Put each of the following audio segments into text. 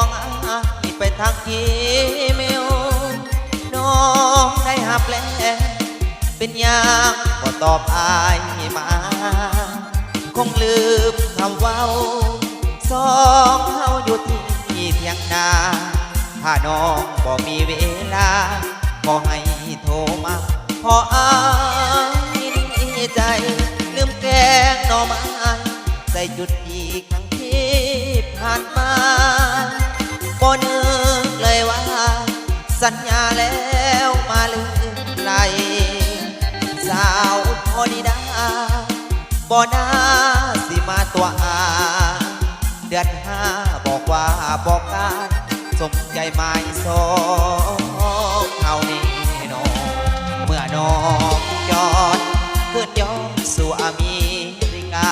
ของอายไปทางอีเมลน้องได้หับแล้วเป็นอย่างบ่ตอบอายมาคงลืมคำเว้าสองเฮาอยู่ที่เที่ยงนาถ้าน้องบ่มีเวลาบ่ให้โทรมาพออายดีใจลืมแกงหน่อไม้ใส่จุดอีกครั้งที่ผ่านมาบ่นึกเลยว่าสัญญาแล้วมาลืมไหลสาวพอดีดาบ่น่าสิมาตัวอาเดือนห้าบอกว่าบอกการสมใจหมายสองเท่านี้น้องเมื่อน้องจอดขึ้นย้อนสู่อเมริกา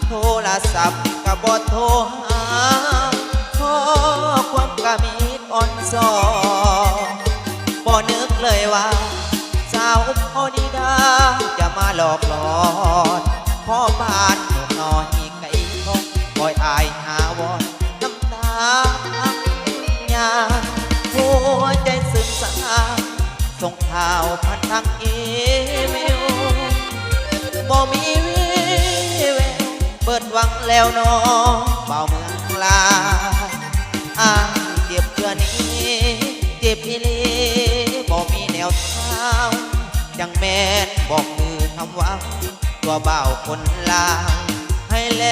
โทรศัพท์ก็บ่โทรหาขอความกะมีดอ่อนซอบ่นึกเลยว่าสาวพอดีดาจะมาหลอกหลอนพ่อบ้านหนุ่มน้อยไก่ทองคอยอายหาวอนน้ำตาหยาหัวใจซึมซาส่งข่าวผ่านทางอีเมลบ่มีวี่แววเปิดหวังแล้วน้องเบาเมืองลาอ้างเจ็บเพื่อนี้เจ็บพี่ลีบ่มีแนวทางจังแม่นบอกมือคำว่าตัวเบาคนลาวให้แล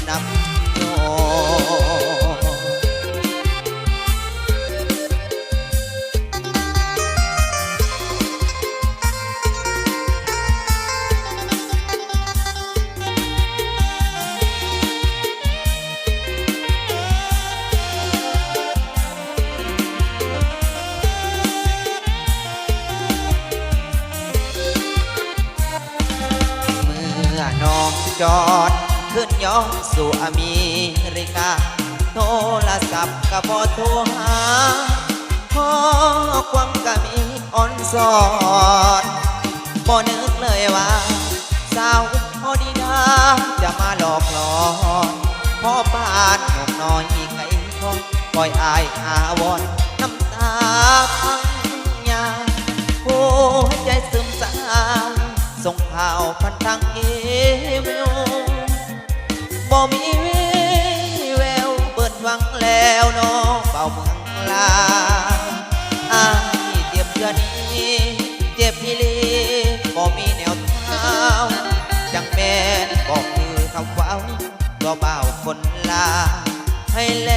นำโยน้องจอดขึ้นย้อนสู่อเมริกาโทรศัพท์ก็บ่โทรหาขอความกะมีอ่อนสอนบ่นึกเลยว่าสาวพอดีดาจะมาหลอกหลอนพ่อบ้านหนุ่มน้อยไก่ทองปล่อยอายอาวอนน้ำตาพังยาหัวใจซึมซาส่งข่าวผ่านทางอีเมลบ่มีวี่แววเปิดหวังแล้วน้องเบาเมืองลาอ้ายเจ็บเดือนนี้เจ็บพี่ลีบ่มีแนวทางจังแม่นบอกคือคำว่าตัวเบาคนลาให้แล